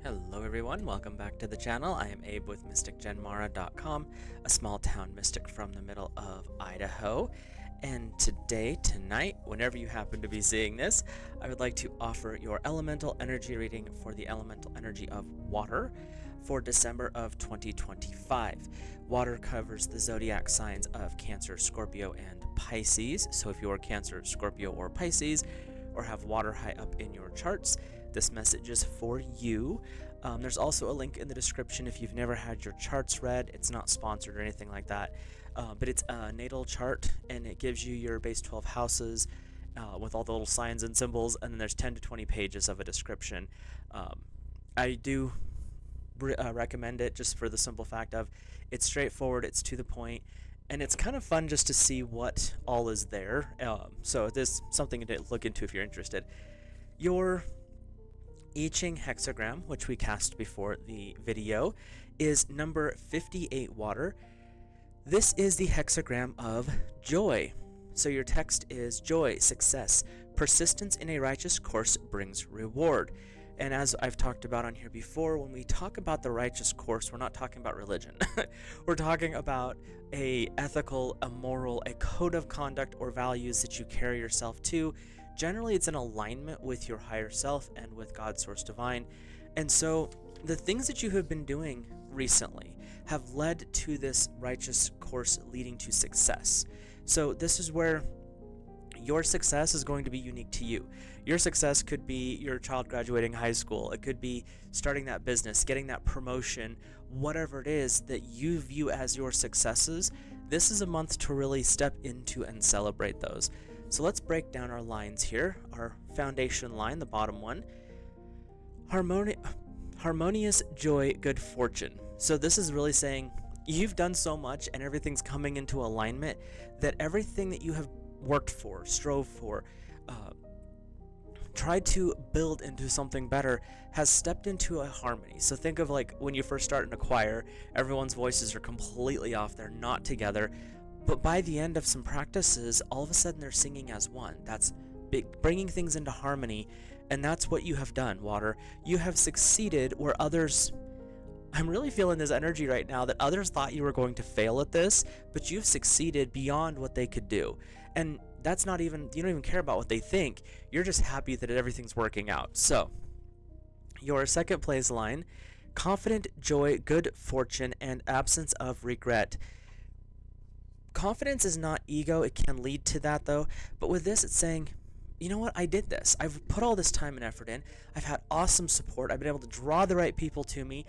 Hello everyone, welcome back to the channel. I am Abe with MysticGenMara.com, a small town mystic from the middle of Idaho. And tonight, whenever you happen to be seeing this, I would like to offer your elemental energy reading for the elemental energy of water for December of 2025. Water covers the zodiac signs of Cancer, Scorpio, and Pisces. So if you are Cancer, Scorpio, or Pisces, or have water high up in your charts, this message is for you. There's also a link in the description if you've never had your charts read. It's not sponsored or anything like that, but it's a natal chart, and it gives you your base 12 houses with all the little signs and symbols, and then there's 10 to 20 pages of a description. I do recommend it just for the simple fact of it's straightforward, it's to the point, and it's kind of fun just to see what all is there. So this is something to look into if you're interested. Your I-ching hexagram, which we cast before the video, is number 58 water. This is the hexagram of joy. So your text is joy, success, persistence in a righteous course brings reward. And as I've talked about on here before, when we talk about the righteous course, we're not talking about religion. We're talking about a ethical, a moral, a code of conduct or values that you carry yourself to. Generally, it's in alignment with your higher self and with God's source divine. And so the things that you have been doing recently have led to this righteous course leading to success. So this is where your success is going to be unique to you. Your success could be your child graduating high school. It could be starting that business, getting that promotion, whatever it is that you view as your successes. This is a month to really step into and celebrate those. So let's break down our lines here. Our foundation line, the bottom one, harmonious joy, good fortune. So this is really saying you've done so much and everything's coming into alignment that everything that you have worked for, strove for, tried to build into something better has stepped into a harmony. So think of like when you first start in a choir, everyone's voices are completely off, they're not together. But by the end of some practices, all of a sudden they're singing as one. That's bringing things into harmony, and that's what you have done, water. You have succeeded where others... I'm really feeling this energy right now that others thought you were going to fail at this, but you've succeeded beyond what they could do. And that's not even... you don't even care about what they think. You're just happy that everything's working out. So, your second place line, confident joy, good fortune, and absence of regret. Confidence is not ego. It can lead to that though. But with this, it's saying, you know what? I did this. I've put all this time and effort in. I've had awesome support. I've been able to draw the right people to me.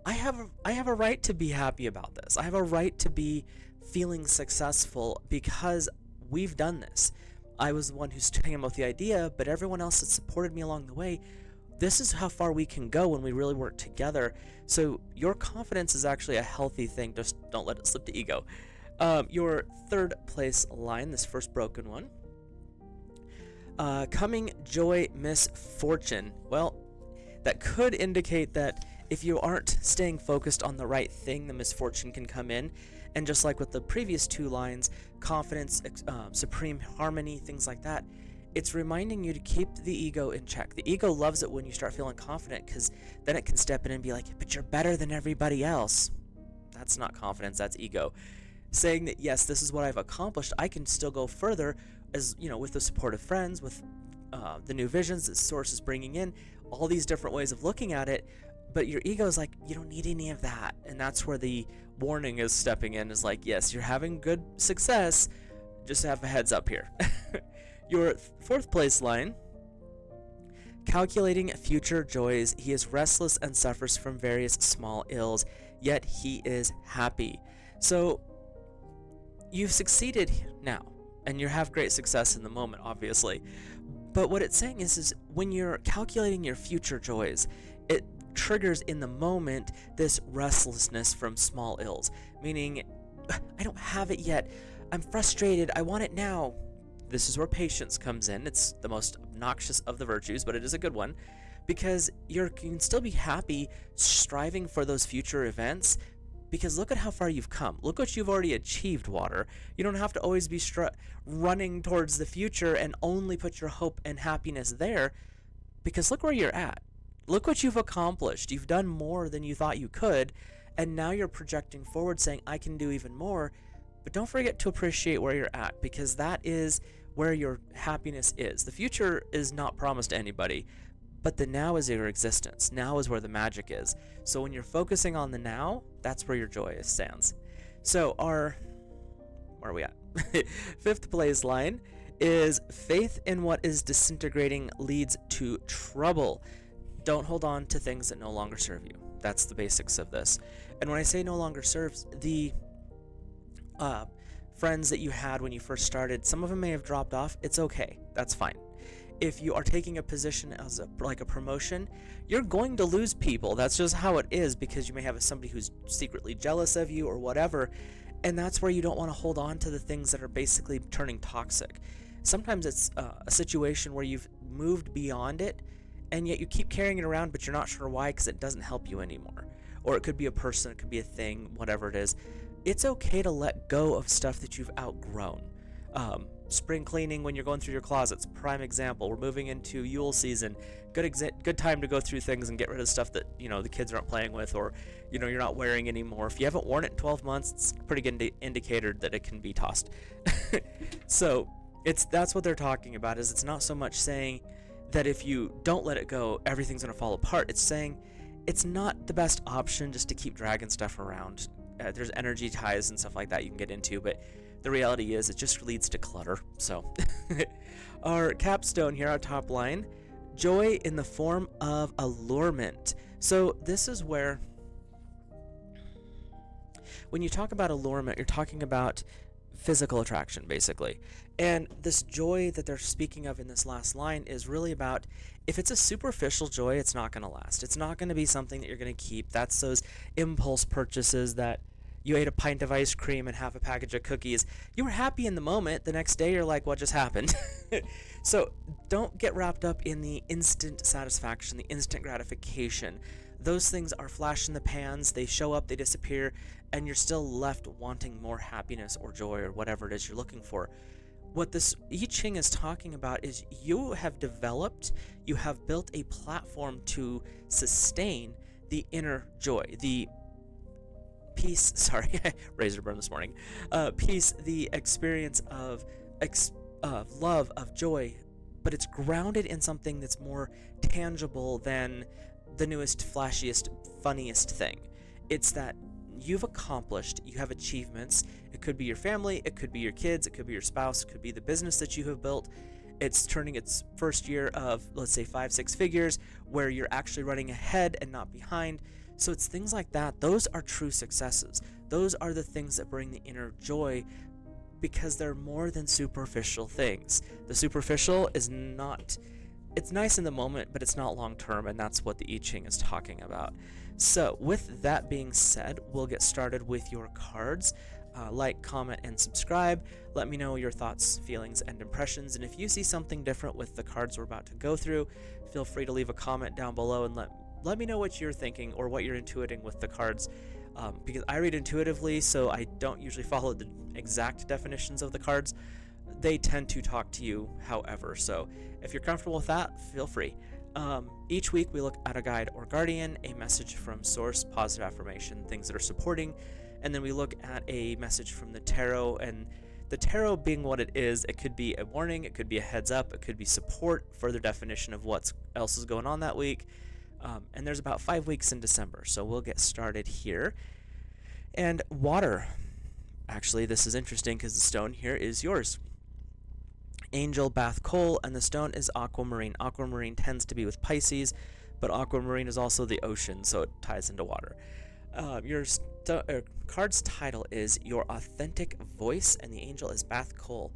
I have a right to be happy about this. I have a right to be feeling successful because we've done this. I was the one who's came up with the idea, but everyone else that supported me along the way, this is how far we can go when we really work together. So your confidence is actually a healthy thing. Just don't let it slip to ego. Your third place line, this first broken one, coming joy, misfortune. Well, that could indicate that if you aren't staying focused on the right thing, the misfortune can come in. And just like with the previous two lines, confidence, supreme harmony, things like that, it's reminding you to keep the ego in check. The ego loves it when you start feeling confident because then it can step in and be like, but you're better than everybody else. That's not confidence, that's ego. Saying that, yes, this is what I've accomplished, I can still go further, as you know, with the support of friends, with the new visions that Source is bringing in, all these different ways of looking at it. But your ego is like, you don't need any of that. And that's where the warning is stepping in, is like, yes, you're having good success, just have a heads up here. Your fourth place line, calculating future joys, he is restless and suffers from various small ills, yet he is happy. So you've succeeded now, and you have great success in the moment, obviously. But what it's saying is when you're calculating your future joys, it triggers in the moment this restlessness from small ills, meaning, I don't have it yet, I'm frustrated, I want it now. This is where patience comes in. It's the most obnoxious of the virtues, but it is a good one, because you can still be happy striving for those future events, because look at how far you've come. Look what you've already achieved, water. You don't have to always be running towards the future and only put your hope and happiness there, because look where you're at. Look what you've accomplished. You've done more than you thought you could, and now you're projecting forward saying, I can do even more. But don't forget to appreciate where you're at, because that is where your happiness is. The future is not promised to anybody, but the now is your existence. Now is where the magic is. So when you're focusing on the now, that's where your joy stands. So where are we at? Fifth place line is, faith in what is disintegrating leads to trouble. Don't hold on to things that no longer serve you. That's the basics of this. And when I say no longer serves, the friends that you had when you first started, some of them may have dropped off. It's okay. That's fine. If you are taking a position as like a promotion, you're going to lose people. That's just how it is, because you may have somebody who's secretly jealous of you or whatever. And that's where you don't want to hold on to the things that are basically turning toxic. Sometimes it's a situation where you've moved beyond it, and yet you keep carrying it around, but you're not sure why, because it doesn't help you anymore. Or it could be a person, it could be a thing, whatever it is. It's okay to let go of stuff that you've outgrown. Spring cleaning when you're going through your closets, prime example. We're moving into Yule season. Good time to go through things and get rid of stuff that, the kids aren't playing with, or, you're not wearing anymore. If you haven't worn it in 12 months, it's a pretty good indicator that it can be tossed. So that's what they're talking about, is it's not so much saying that if you don't let it go, everything's going to fall apart. It's saying it's not the best option just to keep dragging stuff around. There's energy ties and stuff like that you can get into, but the reality is it just leads to clutter. So our capstone here, our top line, joy in the form of allurement. So this is where, when you talk about allurement, you're talking about physical attraction, basically. And this joy that they're speaking of in this last line is really about, if it's a superficial joy, it's not going to last. It's not going to be something that you're going to keep. That's those impulse purchases that you ate a pint of ice cream and half a package of cookies. You were happy in the moment. The next day, you're like, what just happened? So don't get wrapped up in the instant satisfaction, the instant gratification. Those things are flash in the pans. They show up, they disappear, and you're still left wanting more happiness or joy or whatever it is you're looking for. What this I-ching is talking about is you have built a platform to sustain the inner joy, the peace, razor burn this morning, peace, the experience of love, of joy, but it's grounded in something that's more tangible than the newest, flashiest, funniest thing. It's that you've accomplished, you have achievements. It could be your family, it could be your kids, it could be your spouse, it could be the business that you have built. It's turning its first year of, let's say, 5-6 figures, where you're actually running ahead and not behind. So it's things like that. Those are true successes. Those are the things that bring the inner joy, because they're more than superficial things. The superficial is not, it's nice in the moment, but it's not long term, and that's what the I-ching is talking about. So with that being said, we'll get started with your cards. Like, comment, and subscribe. Let me know your thoughts, feelings, and impressions. And if you see something different with the cards we're about to go through, feel free to leave a comment down below and let me know what you're thinking or what you're intuiting with the cards. Because I read intuitively, so I don't usually follow the exact definitions of the cards. They tend to talk to you, however. So if you're comfortable with that, feel free. Each week we look at a guide or guardian, a message from source, positive affirmation, things that are supporting, and then we look at a message from the tarot. And the tarot being what it is, it could be a warning, it could be a heads up, it could be support, further definition of what else is going on that week. And there's about 5 weeks in December, so we'll get started here. And water. Actually, this is interesting because the stone here is yours. Angel Bath Coal, and the stone is aquamarine. Aquamarine tends to be with Pisces, but aquamarine is also the ocean, so it ties into water. Your card's title is Your Authentic Voice, and the angel is Bath Coal.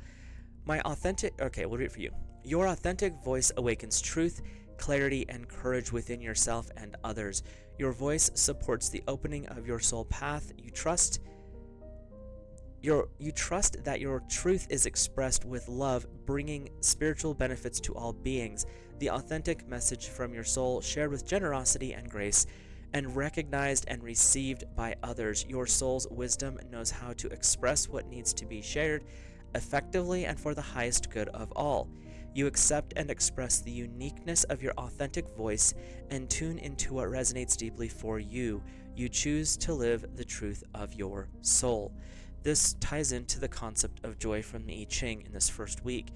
We'll read it for you. Your authentic voice awakens truth, clarity, and courage within yourself and others. Your voice supports the opening of your soul path. You trust that your truth is expressed with love, bringing spiritual benefits to all beings. The authentic message from your soul, shared with generosity and grace, and recognized and received by others. Your soul's wisdom knows how to express what needs to be shared effectively and for the highest good of all. You accept and express the uniqueness of your authentic voice and tune into what resonates deeply for you. You choose to live the truth of your soul. This ties into the concept of joy from the I-ching in this first week.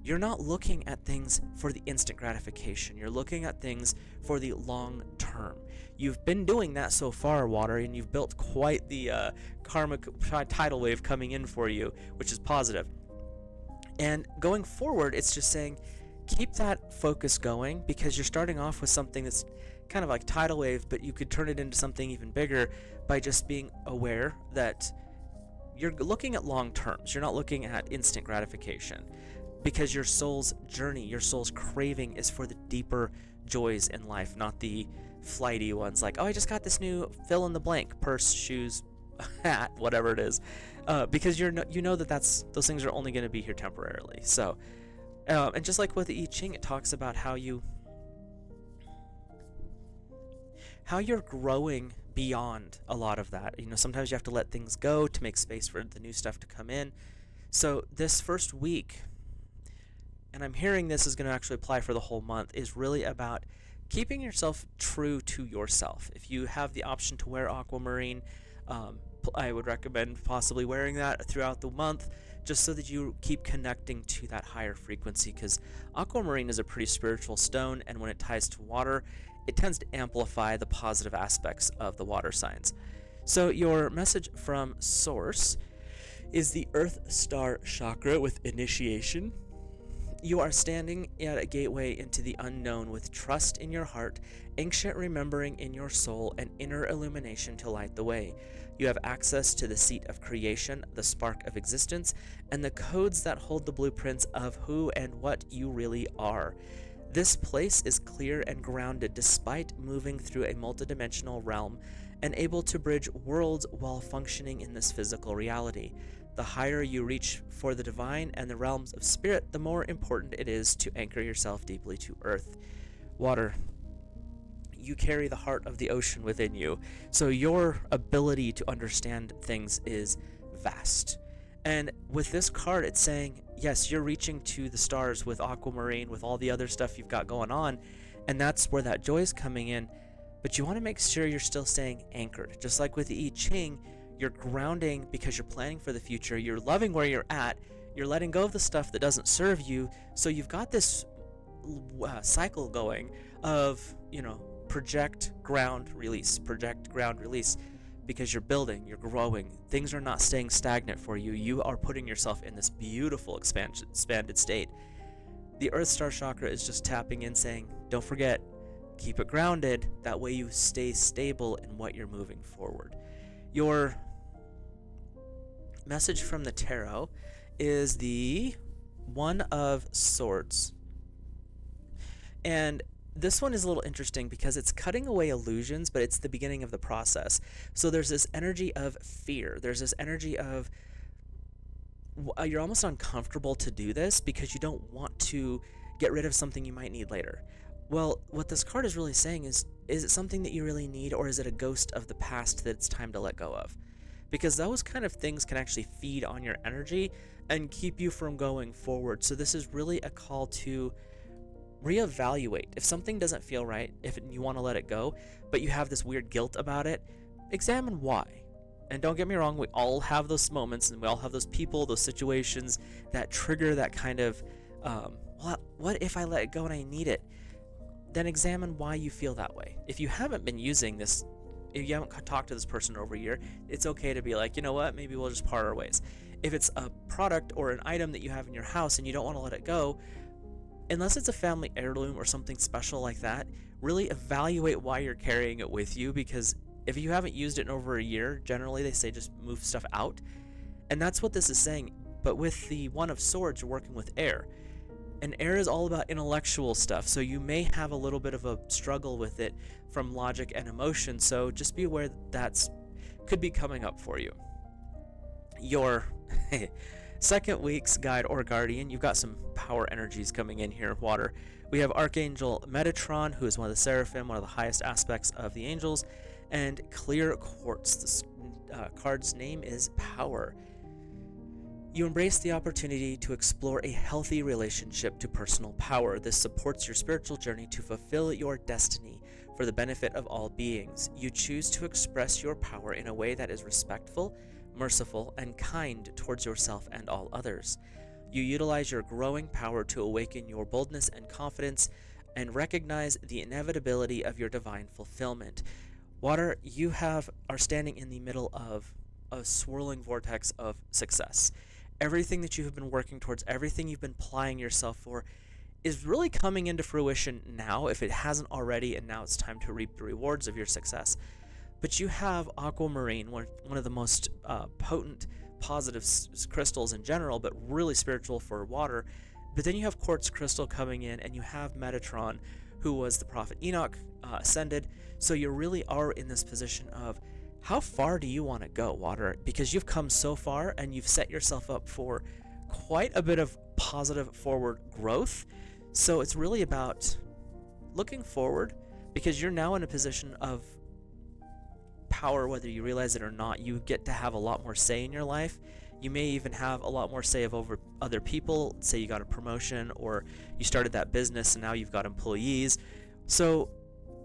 You're not looking at things for the instant gratification. You're looking at things for the long term. You've been doing that so far, Water, and you've built quite the karmic tidal wave coming in for you, which is positive. And going forward, it's just saying, keep that focus going, because you're starting off with something that's kind of like tidal wave, but you could turn it into something even bigger by just being aware that you're looking at long terms. You're not looking at instant gratification, because your soul's journey, your soul's craving is for the deeper joys in life, not the flighty ones like, oh, I just got this new fill in the blank, purse, shoes, hat, whatever it is, because you know that those things are only going to be here temporarily. So, and just like with the I-ching, it talks about how you're growing beyond a lot of that. Sometimes you have to let things go to make space for the new stuff to come in. So this first week, and I'm hearing this is going to actually apply for the whole month, is really about keeping yourself true to yourself. If you have the option to wear aquamarine, I would recommend possibly wearing that throughout the month, just so that you keep connecting to that higher frequency, because aquamarine is a pretty spiritual stone, and when it ties to water, it tends to amplify the positive aspects of the water signs. So your message from Source is the Earth Star Chakra with initiation. You are standing at a gateway into the unknown with trust in your heart, ancient remembering in your soul, and inner illumination to light the way. You have access to the seat of creation, the spark of existence, and the codes that hold the blueprints of who and what you really are. This place is clear and grounded despite moving through a multidimensional realm and able to bridge worlds while functioning in this physical reality. The higher you reach for the divine and the realms of spirit, the more important it is to anchor yourself deeply to earth. Water, you carry the heart of the ocean within you, so your ability to understand things is vast. And with this card, it's saying, yes, you're reaching to the stars with aquamarine, with all the other stuff you've got going on, and that's where that joy is coming in, but you want to make sure you're still staying anchored. Just like with the I-ching, you're grounding because you're planning for the future. You're loving where you're at. You're letting go of the stuff that doesn't serve you. So you've got this cycle going of, project, ground, release, project, ground, release, because you're building, you're growing. Things are not staying stagnant for you. You are putting yourself in this beautiful expanded state. The Earth Star Chakra is just tapping in, saying, don't forget, keep it grounded. That way you stay stable in what you're moving forward. Your message from the tarot is the One of Swords. And this one is a little interesting because it's cutting away illusions, but it's the beginning of the process. So there's this energy of fear. There's this energy of you're almost uncomfortable to do this because you don't want to get rid of something you might need later. Well, what this card is really saying is it something that you really need, or is it a ghost of the past that it's time to let go of? Because those kind of things can actually feed on your energy and keep you from going forward. So this is really a call to reevaluate. If something doesn't feel right, if you want to let it go, but you have this weird guilt about it, examine why. And don't get me wrong, we all have those moments, and we all have those people, those situations that trigger that kind of, what if I let it go and I need it? Then examine why you feel that way. If you haven't been using this, if you haven't talked to this person over a year, it's okay to be like, you know what, maybe we'll just part our ways. If it's a product or an item that you have in your house and you don't want to let it go, unless it's a family heirloom or something special like that, really evaluate why you're carrying it with you, because if you haven't used it in over a year, generally they say just move stuff out. And that's what this is saying. But with the One of Swords, you're working with air. And air is all about intellectual stuff, so you may have a little bit of a struggle with it from logic and emotion, so just be aware that could be coming up for you. Your second week's guide or guardian, you've got some power energies coming in here, Water. We have Archangel Metatron, who is one of the seraphim, one of the highest aspects of the angels, and Clear Quartz. This card's name is Power. You embrace the opportunity to explore a healthy relationship to personal power. This supports your spiritual journey to fulfill your destiny for the benefit of all beings. You choose to express your power in a way that is respectful, merciful, and kind towards yourself and all others. You utilize your growing power to awaken your boldness and confidence and recognize the inevitability of your divine fulfillment. Water, you are standing in the middle of a swirling vortex of success. Everything that you have been working towards, everything you've been applying yourself for, is really coming into fruition now, if it hasn't already, and now it's time to reap the rewards of your success. But you have aquamarine, one of the most potent positive crystals in general, but really spiritual for water. But then you have quartz crystal coming in, and you have Metatron, who was the prophet Enoch, ascended. So you really are in this position of, how far do you want to go, water? Because you've come so far, and you've set yourself up for quite a bit of positive forward growth. So it's really about looking forward, because you're now in a position of power, whether you realize it or not. You get to have a lot more say in your life. You may even have a lot more say over other people. Say you got a promotion, or you started that business and now you've got employees. So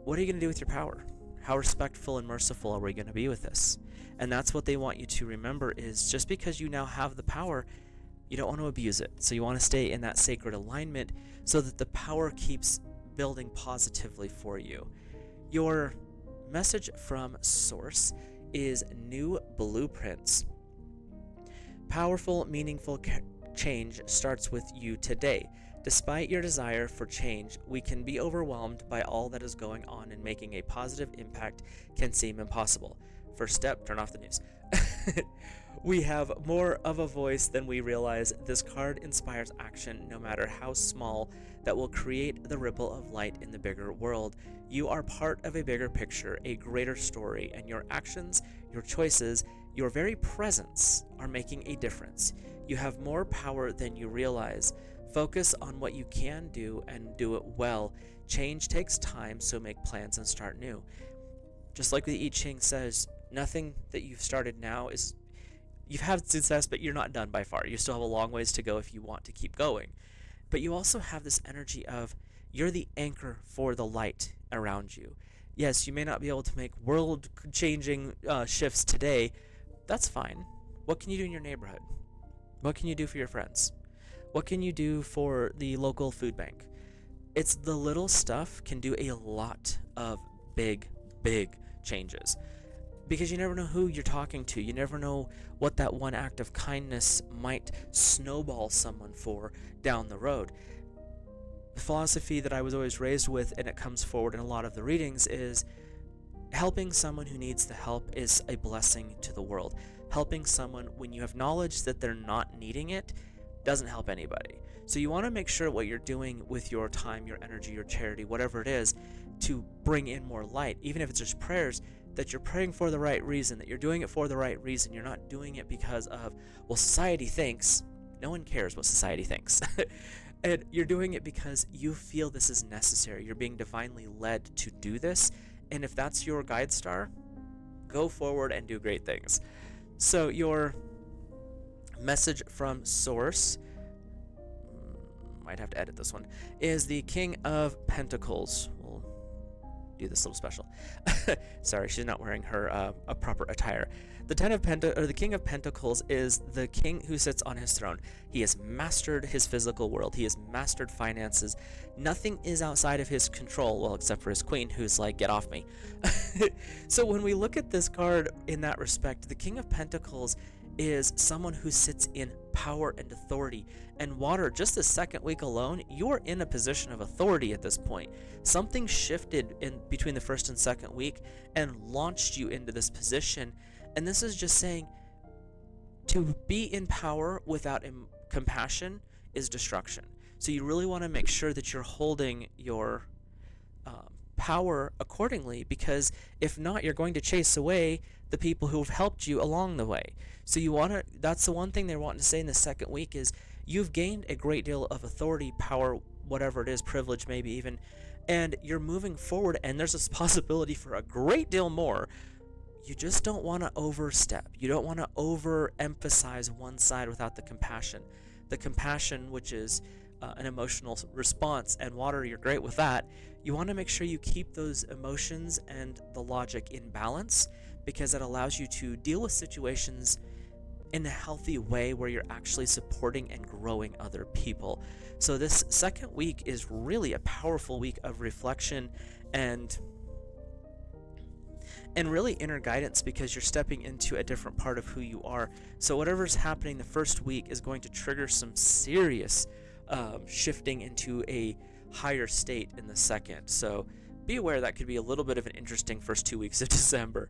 what are you going to do with your power? How respectful and merciful are we going to be with this? And that's what they want you to remember, is just because you now have the power, you don't want to abuse it. So you want to stay in that sacred alignment so that the power keeps building positively for you. Your message from Source is new blueprints. Powerful, meaningful change starts with you today. Despite your desire for change, we can be overwhelmed by all that is going on, and making a positive impact can seem impossible. First step, turn off the news. We have more of a voice than we realize. This card inspires action, no matter how small, that will create the ripple of light in the bigger world. You are part of a bigger picture, a greater story, and your actions, your choices, your very presence are making a difference. You have more power than you realize. Focus on what you can do and do it well. Change takes time, so make plans and start new. Just like the I-ching says, nothing that you've started now is... You've had success, but you're not done by far. You still have a long ways to go if you want to keep going. But you also have this energy of, you're the anchor for the light around you. Yes, you may not be able to make world-changing shifts today. That's fine. What can you do in your neighborhood? What can you do for your friends? What can you do for the local food bank? It's the little stuff can do a lot of big changes. Because you never know who you're talking to. You never know what that one act of kindness might snowball someone for down the road. The philosophy that I was always raised with, and it comes forward in a lot of the readings, is helping someone who needs the help is a blessing to the world. Helping someone when you have knowledge that they're not needing it doesn't help anybody. So you want to make sure what you're doing with your time, your energy, your charity, whatever it is, to bring in more light, even if it's just prayers, that you're praying for the right reason, that you're doing it for the right reason. You're not doing it because of, well, society thinks. No one cares what society thinks. And you're doing it because you feel this is necessary. You're being divinely led to do this. And if that's your guide star, go forward and do great things. So your message from Source, might have to edit this one, is the King of Pentacles. We'll do this little special. Sorry, she's not wearing her a proper attire. The King of Pentacles is the king who sits on his throne. He has mastered his physical world. He has mastered finances. Nothing is outside of his control, well, except for his queen, who's like, get off me. So when we look at this card in that respect, the King of Pentacles is someone who sits in power and authority. And Water, just the second week alone, you are in a position of authority at this point. Something shifted in between the first and second week and launched you into this position. And this is just saying, to be in power without compassion is destruction. So you really want to make sure that you're holding your power accordingly, because if not, you're going to chase away the people who have helped you along the way. So you want to, that's the one thing they're wanting to say in the second week is, you've gained a great deal of authority, power, whatever it is, privilege maybe even, and you're moving forward, and there's this possibility for a great deal more. you just don't want to overstep. You don't want to overemphasize one side without the compassion. The compassion, which is an emotional response, and water, you're great with that. You want to make sure you keep those emotions and the logic in balance, because it allows you to deal with situations in a healthy way where you're actually supporting and growing other people. So this second week is really a powerful week of reflection and really inner guidance, because you're stepping into a different part of who you are. So whatever's happening the first week is going to trigger some serious shifting into a higher state in the second. So be aware that could be a little bit of an interesting first 2 weeks of December.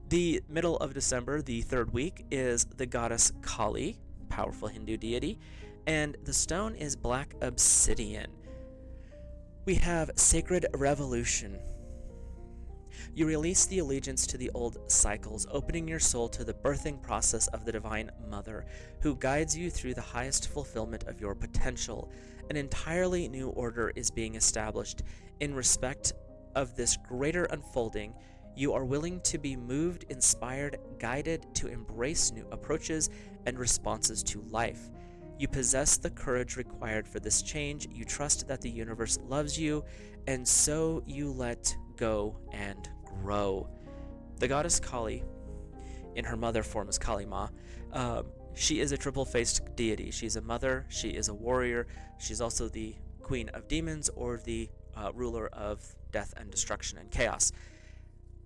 The middle of December, the third week, is the goddess Kali, powerful Hindu deity, and the stone is black obsidian. We have sacred revolution. You release the allegiance to the old cycles, opening your soul to the birthing process of the Divine Mother, who guides you through the highest fulfillment of your potential. An entirely new order is being established. In respect of this greater unfolding, you are willing to be moved, inspired, guided to embrace new approaches and responses to life. You possess the courage required for this change. You trust that the universe loves you, and so you let go and grow. The goddess Kali, in her mother form is Kali Ma, she is a triple-faced deity. She's a mother, she is a warrior, she's also the queen of demons, or the ruler of death and destruction and chaos.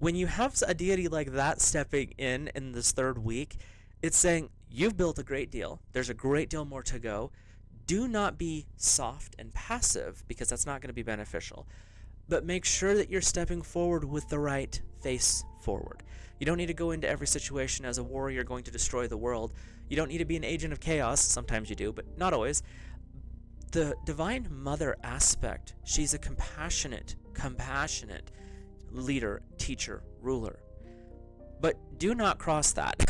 When you have a deity like that stepping in this third week, it's saying you've built a great deal. There's a great deal more to go. Do not be soft and passive, because that's not going to be beneficial. But make sure that you're stepping forward with the right face forward. You don't need to go into every situation as a warrior going to destroy the world. You don't need to be an agent of chaos. Sometimes you do, but not always. The Divine Mother aspect, she's a compassionate leader, teacher, ruler. But do not cross that.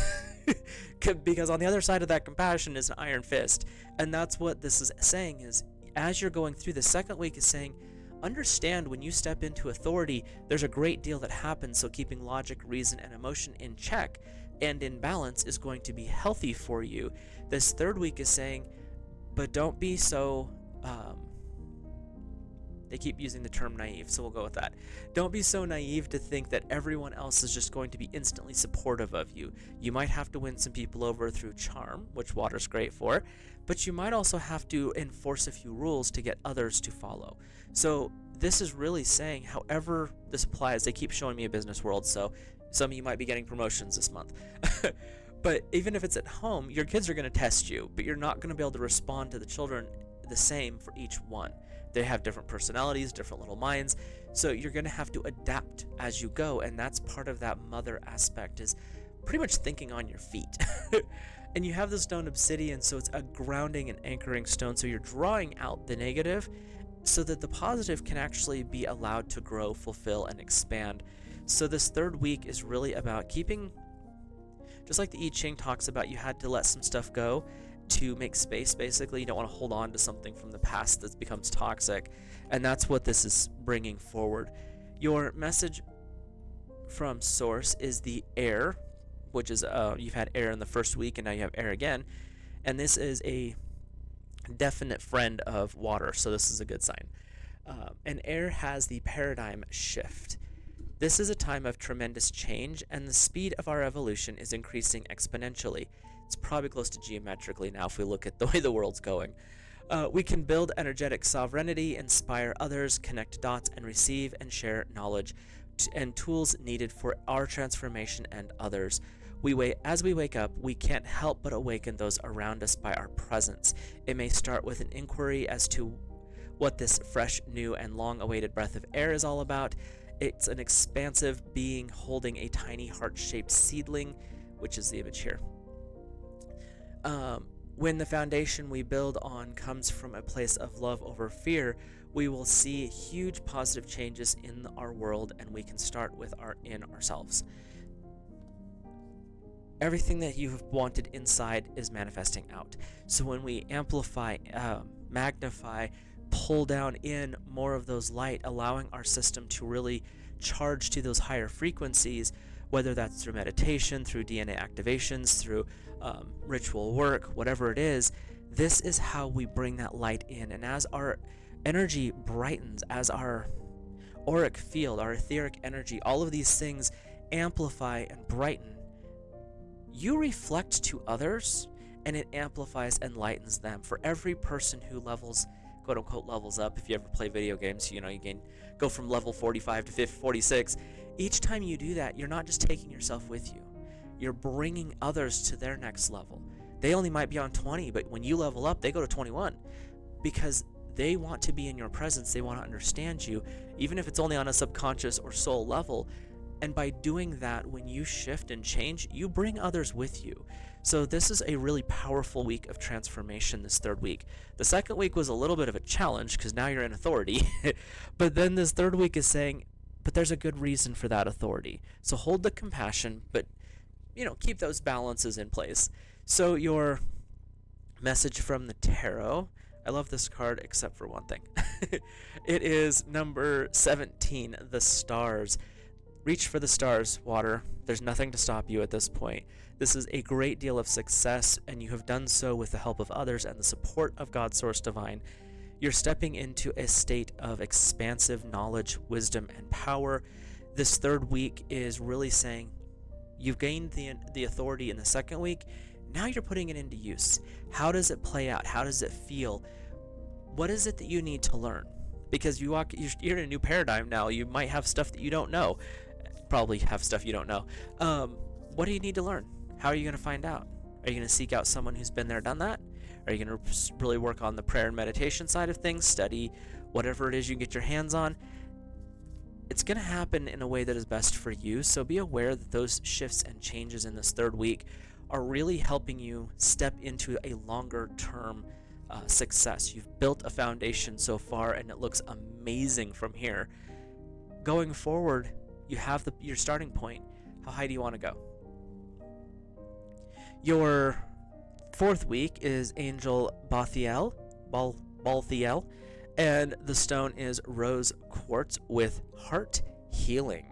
Because on the other side of that compassion is an iron fist. And that's what this is saying, is as you're going through the second week is saying, understand when you step into authority, there's a great deal that happens, so keeping logic, reason, and emotion in check and in balance is going to be healthy for you. This third week is saying, but don't be so, they keep using the term naive, so we'll go with that. Don't be so naive to think that everyone else is just going to be instantly supportive of you. You might have to win some people over through charm, which water's great for, but you might also have to enforce a few rules to get others to follow. So this is really saying, however this applies, they keep showing me a business world, so some of you might be getting promotions this month. But even if it's at home, your kids are going to test you, but you're not going to be able to respond to the children the same for each one. They have different personalities, different little minds, so you're going to have to adapt as you go, and that's part of that mother aspect, is pretty much thinking on your feet. And you have the stone obsidian, so it's a grounding and anchoring stone, so you're drawing out the negative so that the positive can actually be allowed to grow, fulfill, and expand. So this third week is really about keeping, just like the I-ching talks about, you had to let some stuff go to make space. Basically, you don't want to hold on to something from the past that becomes toxic, and that's what this is bringing forward. Your message from source is the air, which is you've had air in the first week and now you have air again, and this is a definite friend of water, so this is a good sign. And air has the paradigm shift. This is a time of tremendous change, and the speed of our evolution is increasing exponentially. It's probably close to geometrically now if we look at the way the world's going. We can build energetic sovereignty, inspire others, connect dots, and receive and share knowledge and tools needed for our transformation and others. As we wake up, we can't help but awaken those around us by our presence. It may start with an inquiry as to what this fresh, new, and long-awaited breath of air is all about. It's an expansive being holding a tiny heart-shaped seedling, which is the image here. When the foundation we build on comes from a place of love over fear, we will see huge positive changes in our world, and we can start in ourselves. Everything that you've wanted inside is manifesting out. So when we amplify, magnify, pull down in more of those light, allowing our system to really charge to those higher frequencies, whether that's through meditation, through DNA activations, through ritual work, whatever it is. This is how we bring that light in. And as our energy brightens, as our auric field, our etheric energy, all of these things amplify and brighten, you reflect to others, and it amplifies and lightens them. For every person who levels, quote unquote, levels up, if you ever play video games, you go from level 45 to 46. Each time you do that, you're not just taking yourself with you. You're bringing others to their next level. They only might be on 20, but when you level up, they go to 21 because they want to be in your presence. They want to understand you, even if it's only on a subconscious or soul level. And by doing that, when you shift and change, you bring others with you. So this is a really powerful week of transformation this third week. The second week was a little bit of a challenge because now you're in authority. But then this third week is saying, but there's a good reason for that authority. So hold the compassion, but keep those balances in place. So your message from the tarot, I love this card except for one thing. It is number 17, the stars. Reach for the stars, water. There's nothing to stop you at this point. This is a great deal of success, and you have done so with the help of others and the support of God's Source Divine. You're stepping into a state of expansive knowledge, wisdom, and power. This third week is really saying you've gained the authority in the second week. Now you're putting it into use. How does it play out? How does it feel? What is it that you need to learn? Because you're in a new paradigm now. You might have stuff that you don't know. Probably have stuff you don't know. What do you need to learn? How are you going to find out? Are you going to seek out someone who's been there, done that? Are you going to really work on the prayer and meditation side of things, study whatever it is you can get your hands on? It's going to happen in a way that is best for you, so be aware that those shifts and changes in this third week are really helping you step into a longer term success. You've built a foundation so far, and it looks amazing from here. Going forward, you have your starting point. How high do you want to go? Your fourth week is Angel Balthiel, and the stone is rose quartz with heart healing.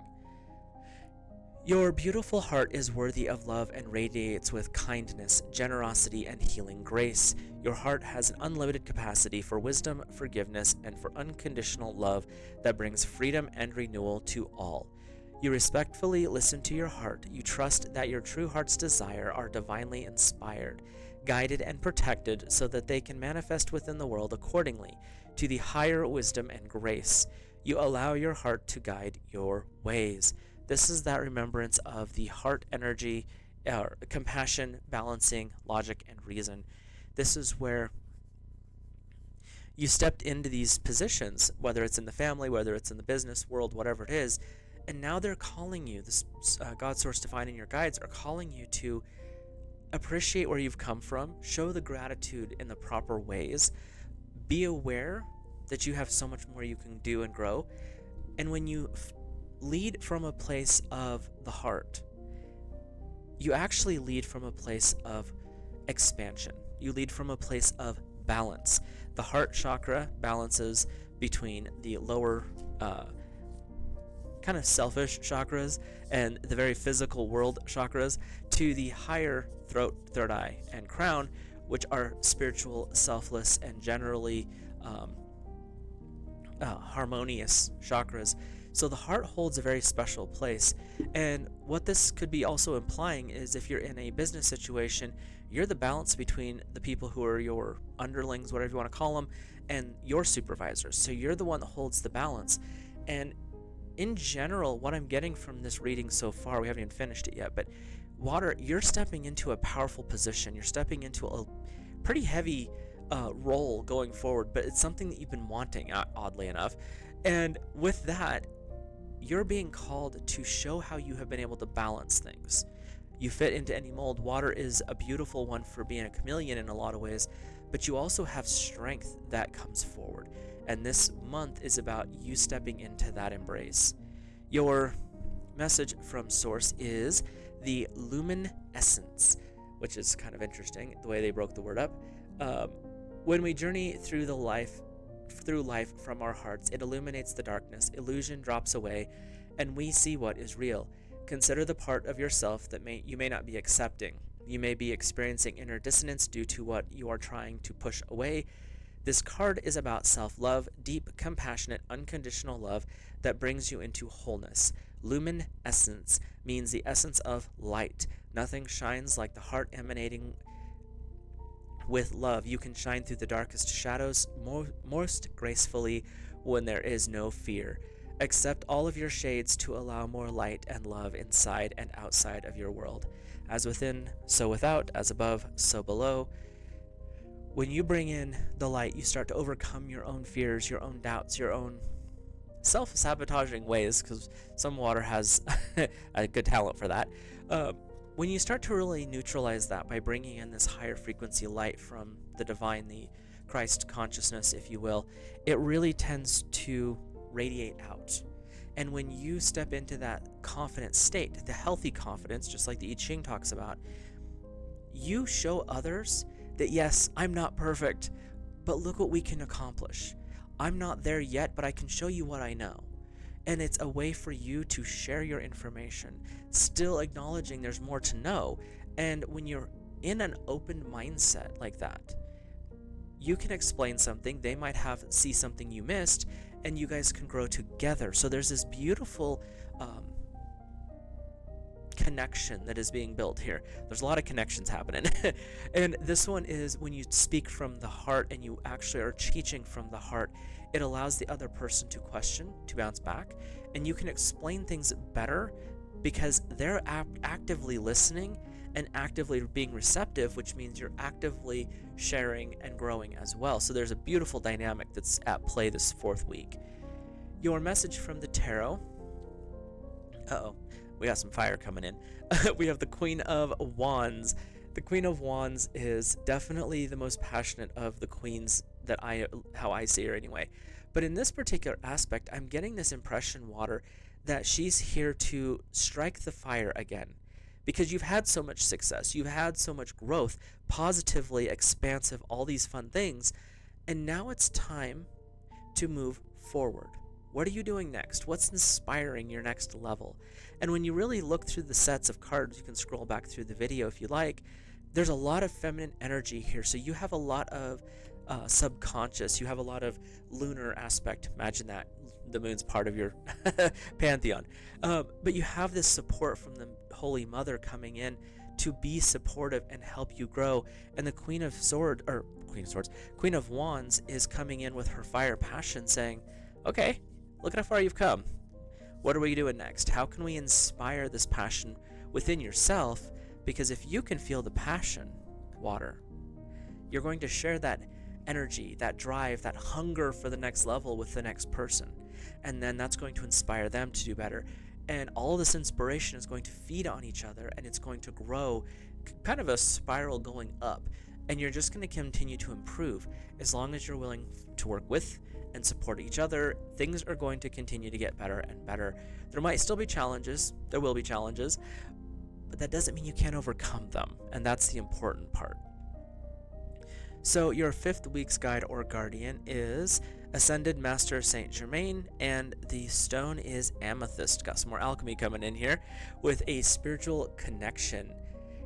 Your beautiful heart is worthy of love and radiates with kindness, generosity, and healing grace. Your heart has an unlimited capacity for wisdom, forgiveness, and for unconditional love that brings freedom and renewal to all. You respectfully listen to your heart. You trust that your true heart's desire are divinely inspired, guided, and protected so that they can manifest within the world accordingly to the higher wisdom and grace. You allow your heart to guide your ways. This is that remembrance of the heart energy, compassion, balancing, logic, and reason. This is where you stepped into these positions, whether it's in the family, whether it's in the business world, whatever it is, and now they're calling you, this God Source Divine and your guides are calling you to appreciate where you've come from, show the gratitude in the proper ways, be aware that you have so much more you can do and grow, and when you lead from a place of the heart, you actually lead from a place of expansion. You lead from a place of balance. The heart chakra balances between the lower kind of selfish chakras and the very physical world chakras to the higher throat, third eye, and crown, which are spiritual, selfless, and generally harmonious chakras. So the heart holds a very special place. And what this could be also implying is if you're in a business situation, you're the balance between the people who are your underlings, whatever you want to call them, and your supervisors. So you're the one that holds the balance. And in general, what I'm getting from this reading so far, we haven't even finished it yet, but water, you're stepping into a powerful position. You're stepping into a pretty heavy role going forward, but it's something that you've been wanting, oddly enough. And with that, you're being called to show how you have been able to balance things. You fit into any mold. Water is a beautiful one for being a chameleon in a lot of ways, but you also have strength that comes forward. And this month is about you stepping into that embrace. Your message from Source is the luminescence, which is kind of interesting, the way they broke the word up. When we journey through life from our hearts, it illuminates the darkness, illusion drops away, and we see what is real. Consider the part of yourself that you may not be accepting. You may be experiencing inner dissonance due to what you are trying to push away. This card is about self-love, deep, compassionate, unconditional love that brings you into wholeness. Luminescence means the essence of light. Nothing shines like the heart emanating with love. You can shine through the darkest shadows most gracefully when there is no fear. Accept all of your shades to allow more light and love inside and outside of your world. As within, so without, as above, so below. When you bring in the light, you start to overcome your own fears, your own doubts, your own self-sabotaging ways, because some water has a good talent for that. When you start to really neutralize that by bringing in this higher frequency light from the divine, the Christ consciousness, if you will, it really tends to radiate out. And when you step into that confident state, the healthy confidence, just like the I-ching talks about, you show others that yes, I'm not perfect, but look what we can accomplish. I'm not there yet, but I can show you what I know. And it's a way for you to share your information, still acknowledging there's more to know. And when you're in an open mindset like that, you can explain something, they might see something you missed, and you guys can grow together. So there's this beautiful connection that is being built here. There's a lot of connections happening. And this one is when you speak from the heart and you actually are teaching from the heart, it allows the other person to question, to bounce back, and you can explain things better because they're actively listening and actively being receptive, which means you're actively sharing and growing as well. So there's a beautiful dynamic that's at play this 4th week. Your message from the tarot. We got some fire coming in. We have the Queen of Wands. The Queen of Wands is definitely the most passionate of the queens how I see her anyway. But in this particular aspect, I'm getting this impression, Water, that she's here to strike the fire again. Because you've had so much success, you've had so much growth, positively expansive, all these fun things, and now it's time to move forward. What are you doing next? What's inspiring your next level? And when you really look through the sets of cards, you can scroll back through the video if you like, there's a lot of feminine energy here. So you have a lot of subconscious, you have a lot of lunar aspect. Imagine that. The moon's part of your pantheon. But you have this support from the Holy Mother coming in to be supportive and help you grow. And the Queen of Wands is coming in with her fire passion saying, okay, look at how far you've come. What are we doing next? How can we inspire this passion within yourself? Because if you can feel the passion, Water, you're going to share that energy, that drive, that hunger for the next level with the next person. And then that's going to inspire them to do better. And all of this inspiration is going to feed on each other, and it's going to grow, kind of a spiral going up. And you're just going to continue to improve. As long as you're willing to work with and support each other, things are going to continue to get better and better. There might still be challenges. There will be challenges. But that doesn't mean you can't overcome them. And that's the important part. So your 5th week's guide or guardian is Ascended Master Saint Germain, and the stone is amethyst. Got some more alchemy coming in here with a spiritual connection.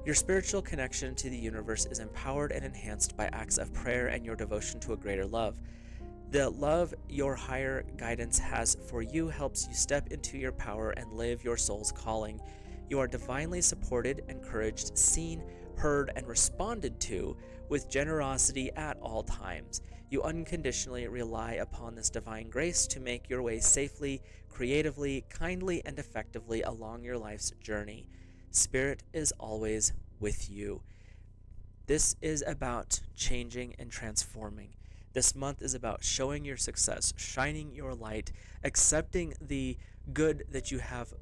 Your spiritual connection to the universe is empowered and enhanced by acts of prayer and your devotion to a greater love. The love your higher guidance has for you helps you step into your power and live your soul's calling. You are divinely supported, encouraged, seen, heard, and responded to with generosity at all times. You unconditionally rely upon this divine grace to make your way safely, creatively, kindly, and effectively along your life's journey. Spirit is always with you. This is about changing and transforming. This month is about showing your success, shining your light, accepting the good that you have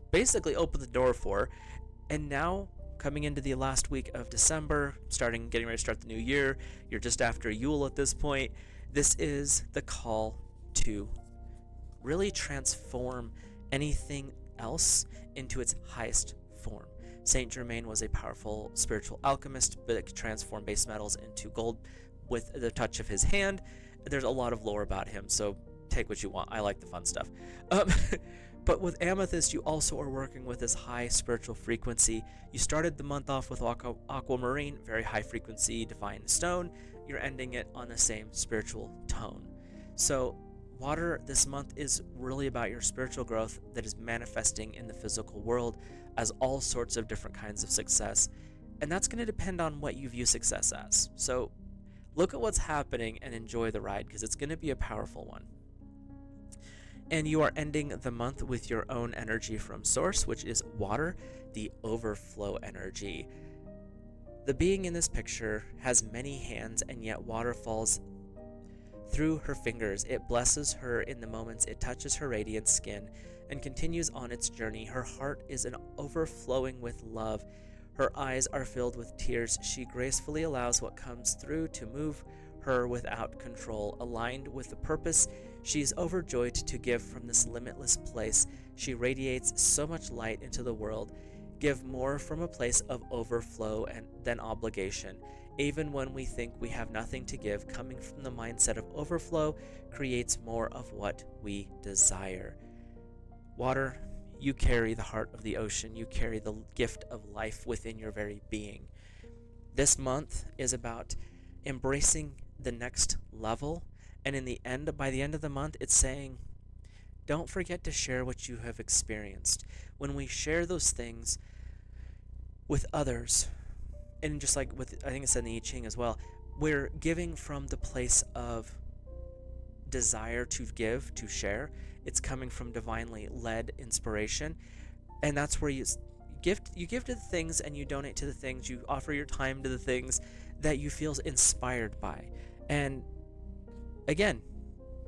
basically opened the door for, and now coming into the last week of December, getting ready to start the new year, you're just after Yule at this point. This is the call to really transform anything else into its highest form. Saint Germain was a powerful spiritual alchemist that could transform base metals into gold with the touch of his hand. There's a lot of lore about him, so take what you want. I like the fun stuff. But with amethyst, you also are working with this high spiritual frequency. You started the month off with aquamarine, very high frequency, divine stone. You're ending it on the same spiritual tone. So water this month is really about your spiritual growth that is manifesting in the physical world as all sorts of different kinds of success. And that's going to depend on what you view success as. So look at what's happening and enjoy the ride, because it's going to be a powerful one. And you are ending the month with your own energy from source, which is water, the overflow energy. The being in this picture has many hands, and yet water falls through her fingers. It blesses her in the moments it touches her radiant skin and continues on its journey. Her heart is an overflowing with love. Her eyes are filled with tears. She gracefully allows what comes through to move her without control. Aligned with the purpose, she is overjoyed to give from this limitless place. She radiates so much light into the world. Give more from a place of overflow than obligation. Even when we think we have nothing to give, coming from the mindset of overflow creates more of what we desire. Water, you carry the heart of the ocean. You carry the gift of life within your very being. This month is about embracing the next level, and by the end of the month, it's saying, don't forget to share what you have experienced. When we share those things with others, and just like I think it said in the I-ching as well, we're giving from the place of desire to give, to share. It's coming from divinely led inspiration, and that's where you give to the things, and you donate to the things. You offer your time to the things that you feel inspired by. And again,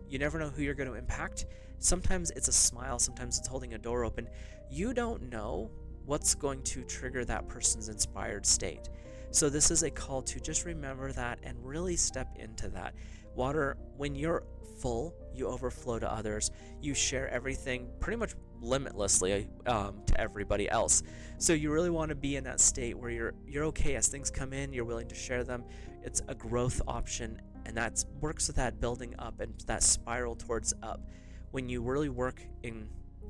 you never know who you're going to impact. Sometimes it's a smile, sometimes it's holding a door open. You don't know what's going to trigger that person's inspired state. So this is a call to just remember that and really step into that. Water, when you're full, you overflow to others. You share everything pretty much limitlessly to everybody else. So you really want to be in that state where you're okay as things come in, you're willing to share them. It's a growth option, and that works with that building up and that spiral towards up. When you really work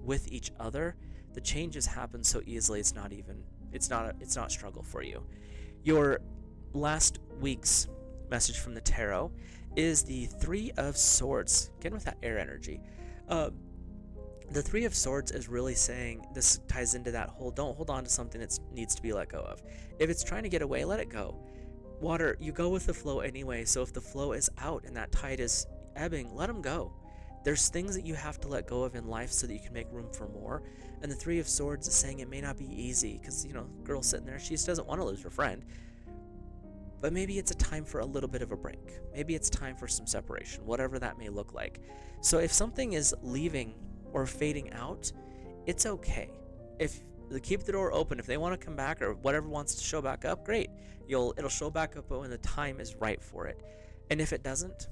with each other, the changes happen so easily. It's not struggle for you. Your last week's message from the tarot is the Three of Swords. Again, with that air energy. The Three of Swords is really saying, this ties into that whole, don't hold on to something that needs to be let go of. If it's trying to get away, let it go. Water, you go with the flow anyway, so if the flow is out and that tide is ebbing, let them go. There's things that you have to let go of in life so that you can make room for more. And the Three of Swords is saying it may not be easy, because, girl sitting there, she just doesn't want to lose her friend. But maybe it's a time for a little bit of a break. Maybe it's time for some separation, whatever that may look like. So if something is leaving or fading out, it's okay. If they keep the door open, if they want to come back or whatever wants to show back up, great. It'll show back up when the time is right for it. And if it doesn't,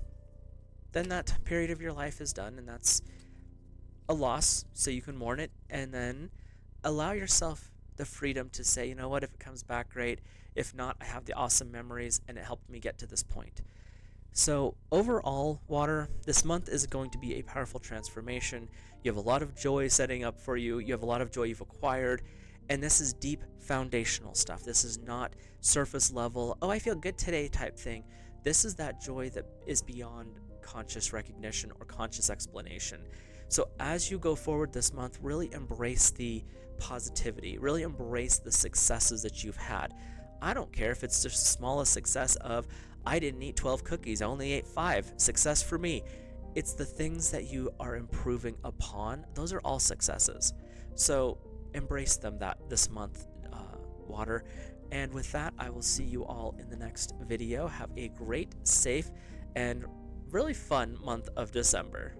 then that period of your life is done, and that's a loss, so you can mourn it, and then allow yourself the freedom to say, you know what, if it comes back, great. If not, I have the awesome memories, and it helped me get to this point. So overall, Water, this month is going to be a powerful transformation. You have a lot of joy setting up for you. You have a lot of joy you've acquired, and this is deep foundational stuff. This is not surface level, oh, I feel good today type thing. This is that joy that is beyond conscious recognition or conscious explanation. So as you go forward this month, really embrace the positivity, really embrace the successes that you've had. I don't care if it's just the smallest success of, I didn't eat 12 cookies, I only ate 5. Success for me. It's the things that you are improving upon. Those are all successes. So embrace them this month, Water. And with that, I will see you all in the next video. Have a great, safe, and really fun month of December.